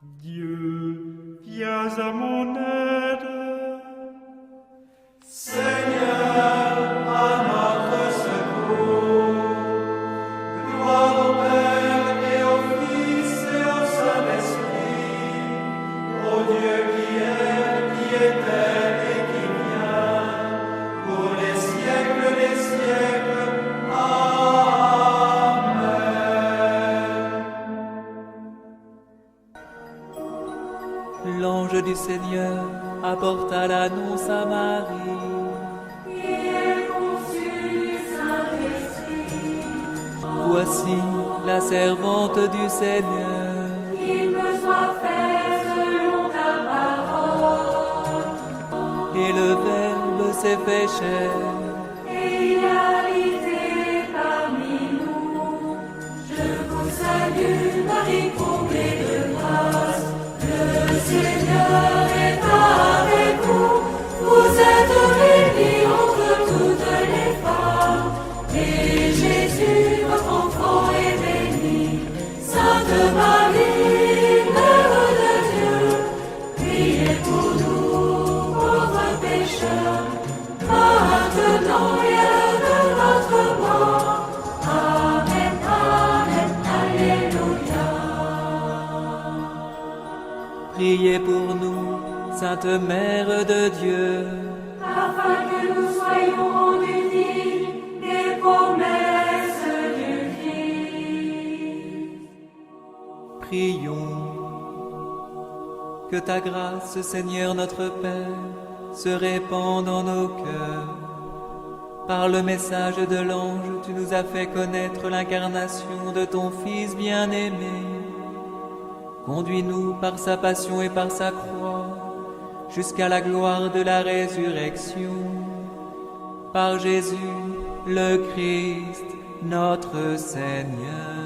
Dieu, viens à mon aide. Seigneur, à notre secours. Gloire au Père et au Fils et au Saint-Esprit, au Dieu qui est, qui était et qui vient, pour les siècles des siècles. Amen. L'ange du Seigneur apporta l'annonce à Marie. Voici la servante du Seigneur. Qu'il me soit fait selon ta parole. Et le Verbe s'est fait chair. Et il a habité parmi nous. Je vous salue, Marie, comblée de grâce. Le Seigneur est avec vous. Vous êtes bénie entre toutes les femmes. Et Jésus, votre enfant, est béni. Sainte Marie, Mère de Dieu, priez pour nous, pauvres pécheurs, maintenant et à l'heure de notre mort. Amen, Amen, Alléluia. Priez pour nous, Sainte Mère de Dieu. Afin que nous soyons rendus dignes des promesses du Christ. Prions. Que ta grâce, Seigneur notre Père, se répande en nos cœurs. Par le message de l'ange, tu nous as fait connaître l'incarnation de ton Fils bien-aimé. Conduis-nous par sa passion et par sa croix, jusqu'à la gloire de la résurrection. Par Jésus, le Christ, notre Seigneur.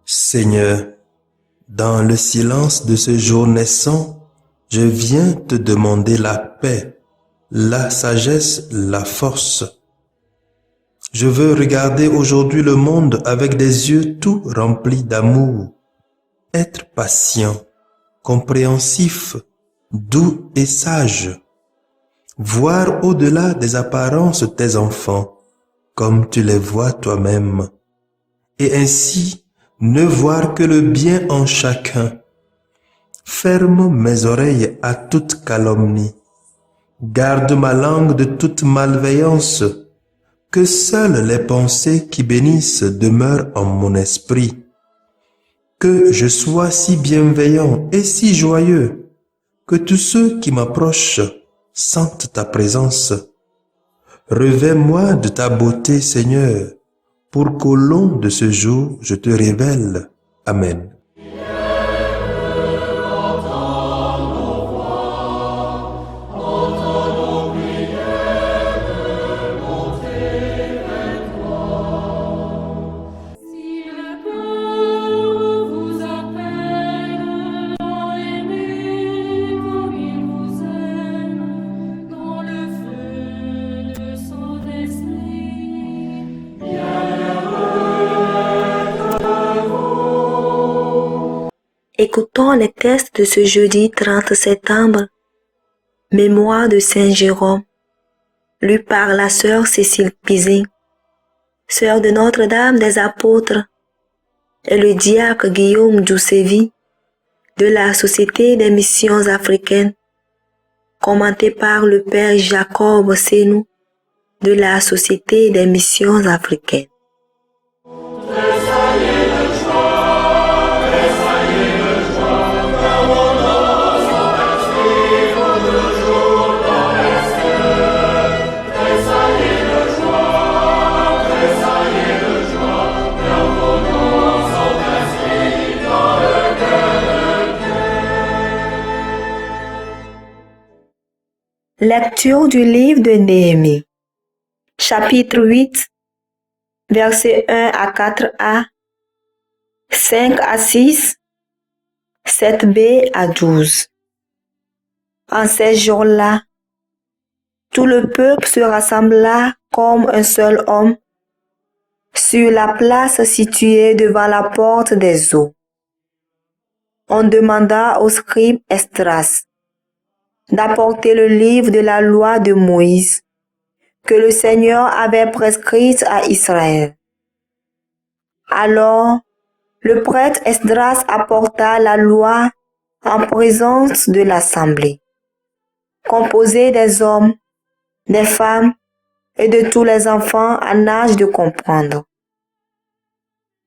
Seigneur, dans le silence de ce jour naissant, je viens te demander la paix, la sagesse, la force. Je veux regarder aujourd'hui le monde avec des yeux tout remplis d'amour, être patient, compréhensif, doux et sage, voir au-delà des apparences tes enfants, comme tu les vois toi-même, et ainsi ne voir que le bien en chacun. Ferme mes oreilles à toute calomnie. Garde ma langue de toute malveillance. Que seules les pensées qui bénissent demeurent en mon esprit. Que je sois si bienveillant et si joyeux, que tous ceux qui m'approchent sentent ta présence. Revêts-moi de ta beauté, Seigneur, pour qu'au long de ce jour, je te révèle. Amen. Si le cœur vous appelle, aimez comme il vous aime, dans le feu de son esprit. Écoutons les textes de ce jeudi 30 septembre. Mémoire de Saint Jérôme, lu par la sœur Cécile Pizin, sœur de Notre-Dame des Apôtres, et le diacre Guillaume Djoussevi de la Société des Missions Africaines, commenté par le Père Jacob Senou de la Société des Missions Africaines. Lecture du livre de Néhémie. Chapitre 8. versets 1 à 4a, 5 à 6, 7b à 12. En ces jours-là, tout le peuple se rassembla comme un seul homme sur la place située devant la porte des eaux. On demanda au scribe Esdras d'apporter le livre de la loi de Moïse que le Seigneur avait prescrite à Israël. Alors, le prêtre Esdras apporta la loi en présence de l'assemblée, composée des hommes, des femmes et de tous les enfants en âge de comprendre.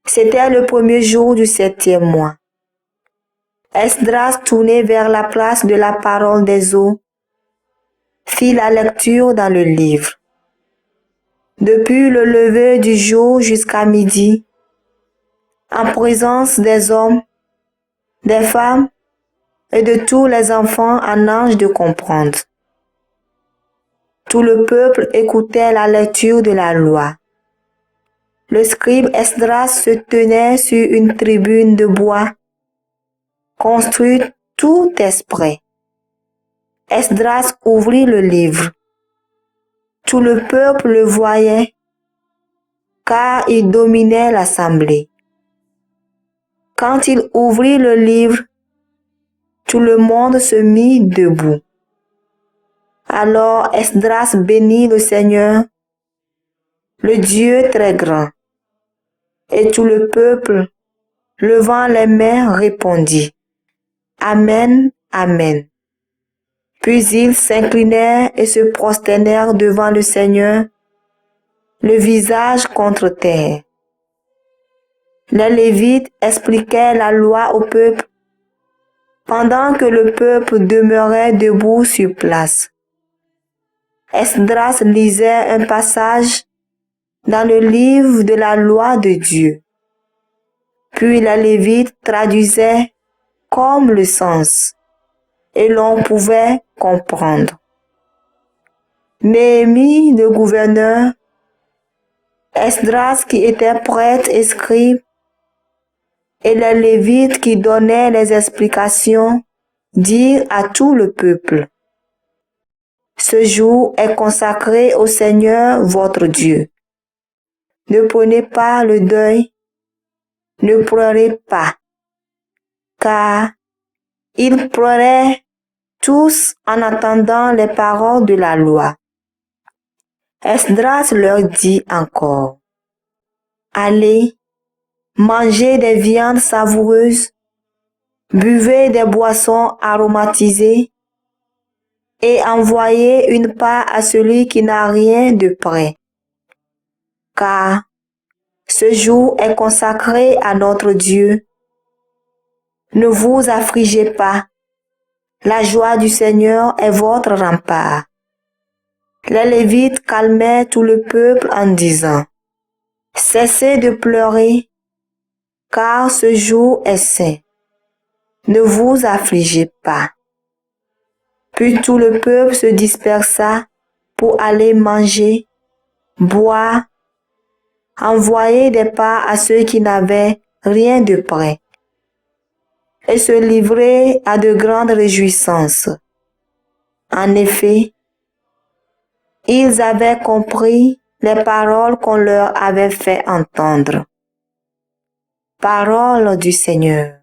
C'était le premier jour du 7e mois. Esdras, tourné vers la place de la parole des eaux, fit la lecture dans le livre. Depuis le lever du jour jusqu'à midi, en présence des hommes, des femmes et de tous les enfants en âge de comprendre. Tout le peuple écoutait la lecture de la loi. Le scribe Esdras se tenait sur une tribune de bois, construite tout exprès. Esdras ouvrit le livre. Tout le peuple le voyait, car il dominait l'assemblée. Quand il ouvrit le livre, tout le monde se mit debout. Alors Esdras bénit le Seigneur, le Dieu très grand. Et tout le peuple, levant les mains, répondit: Amen, Amen. Puis ils s'inclinèrent et se prosternèrent devant le Seigneur, le visage contre terre. Les Lévites expliquaient la loi au peuple, pendant que le peuple demeurait debout sur place. Esdras lisait un passage dans le livre de la loi de Dieu. Puis les Lévites traduisaient comme le sens, et l'on pouvait comprendre. Néhémie, le gouverneur, Esdras qui était prêtre et scribe, et les Lévites qui donnaient les explications, dirent à tout le peuple: Ce jour est consacré au Seigneur votre Dieu. Ne prenez pas le deuil, ne pleurez pas, car ils pleuraient tous en attendant les paroles de la loi. Esdras leur dit encore: Allez, mangez des viandes savoureuses, buvez des boissons aromatisées et envoyez une part à celui qui n'a rien de prêt. Car ce jour est consacré à notre Dieu. Ne vous affligez pas, la joie du Seigneur est votre rempart. Les Lévites calmaient tout le peuple en disant: Cessez de pleurer, car ce jour est saint. Ne vous affligez pas. Puis tout le peuple se dispersa pour aller manger, boire, envoyer des parts à ceux qui n'avaient rien de prêt, et se livrer à de grandes réjouissances. En effet, ils avaient compris les paroles qu'on leur avait fait entendre. Parole du Seigneur.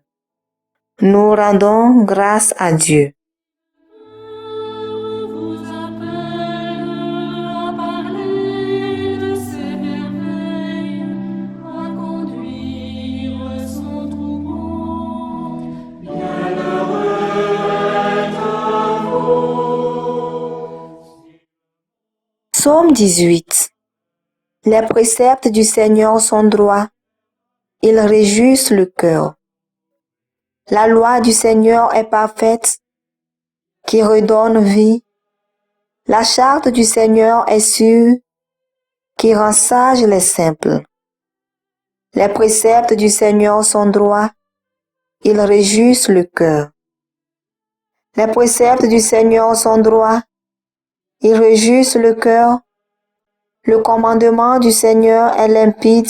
Nous rendons grâce à Dieu. Vous appelle à parler de ses merveilles, à conduire son troupeau. Psaume 18. Les préceptes du Seigneur sont droits, ils réjouissent le cœur. La loi du Seigneur est parfaite, qui redonne vie. La charte du Seigneur est sûre, qui rend sages les simples. Les préceptes du Seigneur sont droits, ils réjouissent le cœur. Les préceptes du Seigneur sont droits, ils réjouissent le cœur. Le commandement du Seigneur est limpide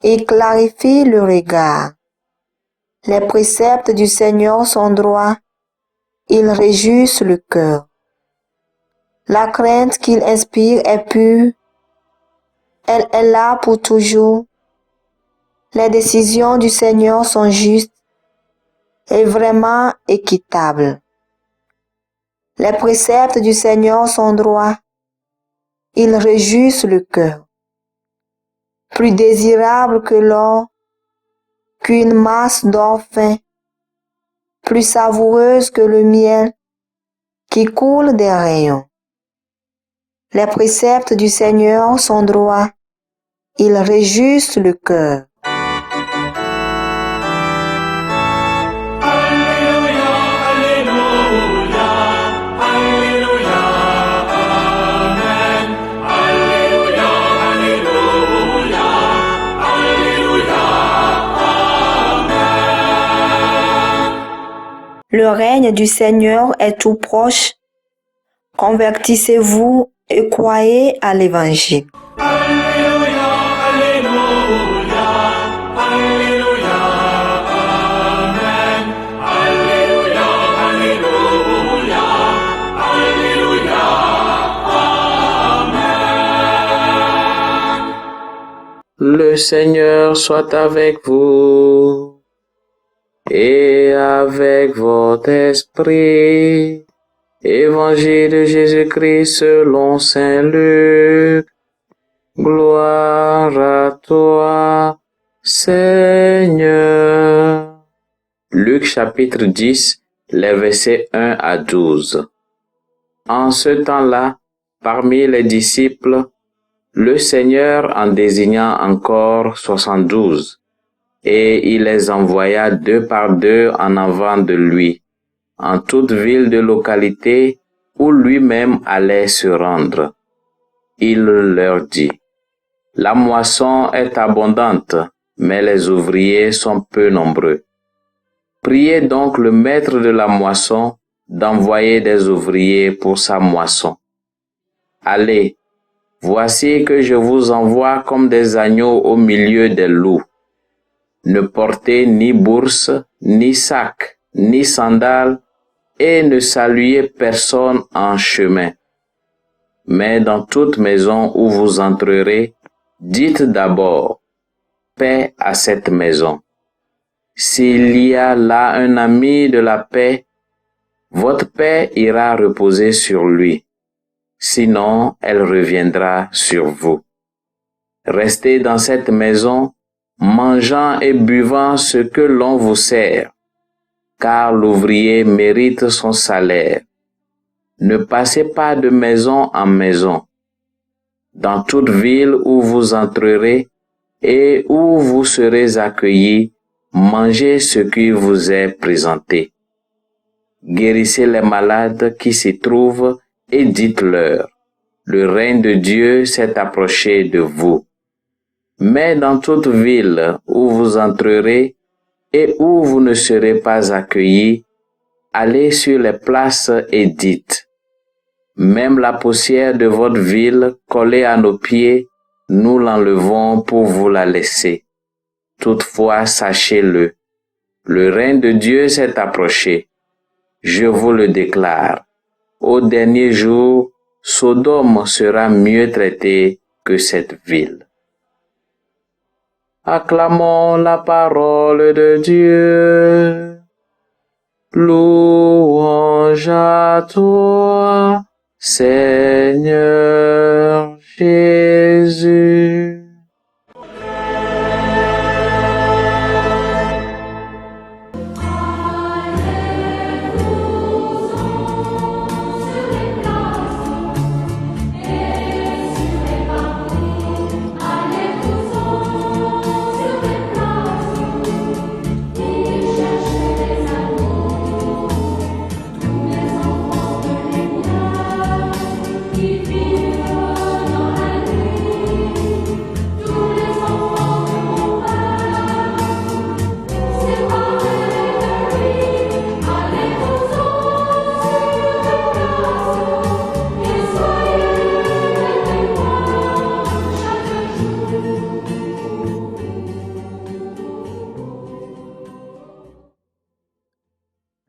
et clarifie le regard. Les préceptes du Seigneur sont droits, ils réjouissent le cœur. La crainte qu'il inspire est pure, elle est là pour toujours. Les décisions du Seigneur sont justes et vraiment équitables. Les préceptes du Seigneur sont droits, ils réjouissent le cœur. Plus désirable que l'or, qu'une masse d'or fin, plus savoureuse que le miel qui coule des rayons. Les préceptes du Seigneur sont droits, ils réjouissent le cœur. Alléluia, Alléluia, Alléluia, Amen. Alléluia, Alléluia, Alléluia, Amen. Le règne du Seigneur est tout proche. Convertissez-vous et croyez à l'Évangile. Alléluia, Alléluia, Alléluia, Amen. Alléluia, Alléluia, Alléluia, Amen. Le Seigneur soit avec vous et avec votre esprit. Évangile de Jésus-Christ selon saint Luc. Gloire à toi, Seigneur. Luc chapitre 10, les versets 1 à 12. En ce temps-là, parmi les disciples, le Seigneur en désigna encore 72, et il les envoya 2 par 2 en avant de lui, en toute ville de localité où lui-même allait se rendre. Il leur dit, « La moisson est abondante, mais les ouvriers sont peu nombreux. Priez donc le maître de la moisson d'envoyer des ouvriers pour sa moisson. Allez, voici que je vous envoie comme des agneaux au milieu des loups. Ne portez ni bourse, ni sac, ni sandales, et ne saluez personne en chemin. Mais dans toute maison où vous entrerez, dites d'abord, paix à cette maison. S'il y a là un ami de la paix, votre paix ira reposer sur lui. Sinon, elle reviendra sur vous. Restez dans cette maison, mangeant et buvant ce que l'on vous sert, car l'ouvrier mérite son salaire. Ne passez pas de maison en maison. Dans toute ville où vous entrerez et où vous serez accueillis, mangez ce qui vous est présenté. Guérissez les malades qui s'y trouvent et dites-leur, le règne de Dieu s'est approché de vous. Mais dans toute ville où vous entrerez et où vous ne serez pas accueillis, allez sur les places et dites, même la poussière de votre ville collée à nos pieds, nous l'enlevons pour vous la laisser. Toutefois, sachez-le, le règne de Dieu s'est approché. Je vous le déclare. Au dernier jour, Sodome sera mieux traitée que cette ville. Acclamons la parole de Dieu. Louange à toi, Seigneur Jésus. Qui vivent dans la nuit.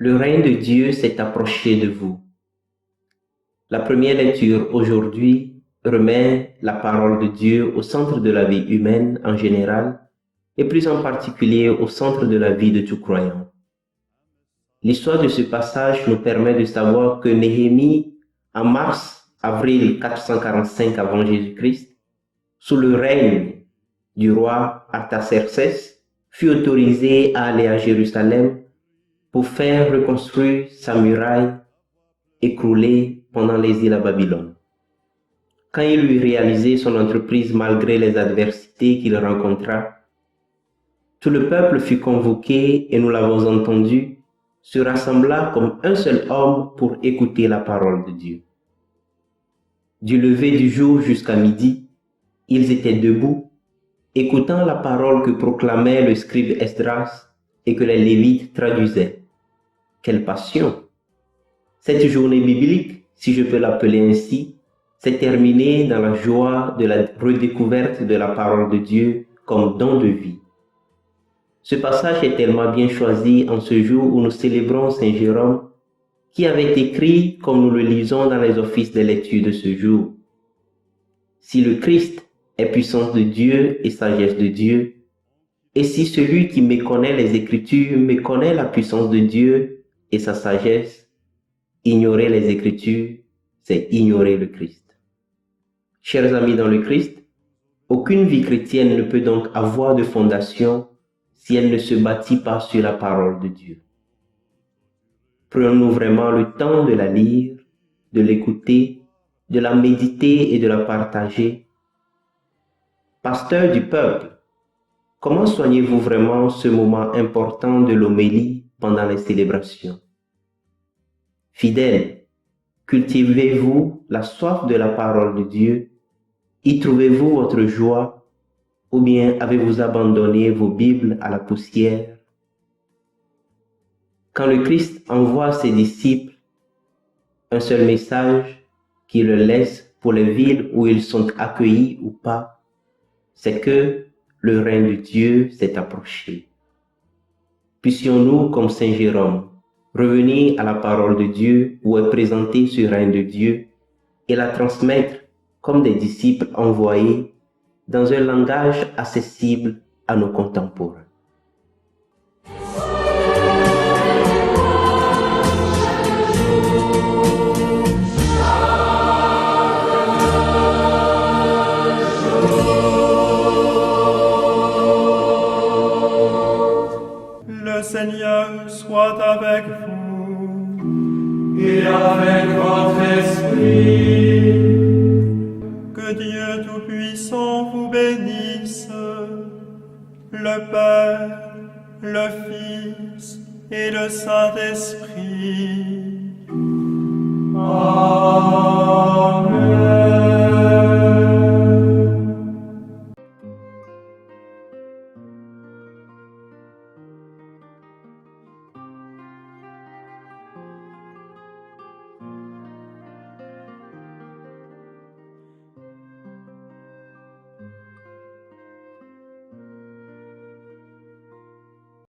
Le règne de Dieu s'est approché de vous. La première lecture aujourd'hui remet la parole de Dieu au centre de la vie humaine en général et plus en particulier au centre de la vie de tout croyant. L'histoire de ce passage nous permet de savoir que Néhémie, en mars-avril 445 avant Jésus-Christ, sous le règne du roi Artaxerxès, fut autorisé à aller à Jérusalem pour faire reconstruire sa muraille écroulée pendant l'exil à Babylone. Quand il eut réalisé son entreprise malgré les adversités qu'il rencontra, tout le peuple fut convoqué et nous l'avons entendu, se rassembla comme un seul homme pour écouter la parole de Dieu. Du lever du jour jusqu'à midi, ils étaient debout, écoutant la parole que proclamait le scribe Esdras et que les Lévites traduisaient. Quelle passion! Cette journée biblique, si je peux l'appeler ainsi, s'est terminée dans la joie de la redécouverte de la parole de Dieu comme don de vie. Ce passage est tellement bien choisi en ce jour où nous célébrons Saint Jérôme, qui avait écrit comme nous le lisons dans les offices de lecture de ce jour. Si le Christ est puissance de Dieu et sagesse de Dieu, et si celui qui méconnaît les Écritures méconnaît la puissance de Dieu et sa sagesse, ignorer les Écritures, c'est ignorer le Christ. Chers amis dans le Christ, aucune vie chrétienne ne peut donc avoir de fondation si elle ne se bâtit pas sur la parole de Dieu. Prenons-nous vraiment le temps de la lire, de l'écouter, de la méditer et de la partager. Pasteur du peuple, comment soignez-vous vraiment ce moment important de l'homélie pendant les célébrations? Fidèles, cultivez-vous la soif de la parole de Dieu? Y trouvez-vous votre joie? Ou bien avez-vous abandonné vos Bibles à la poussière? Quand le Christ envoie ses disciples un seul message qui le laisse pour les villes où ils sont accueillis ou pas, c'est que le règne de Dieu s'est approché. Puissions-nous, comme Saint Jérôme, revenir à la parole de Dieu où est présenté ce règne de Dieu et la transmettre comme des disciples envoyés dans un langage accessible à nos contemporains. Le Seigneur soit avec vous. Et avec votre esprit. Que Dieu Tout-Puissant vous bénisse, le Père, le Fils et le Saint-Esprit. Amen.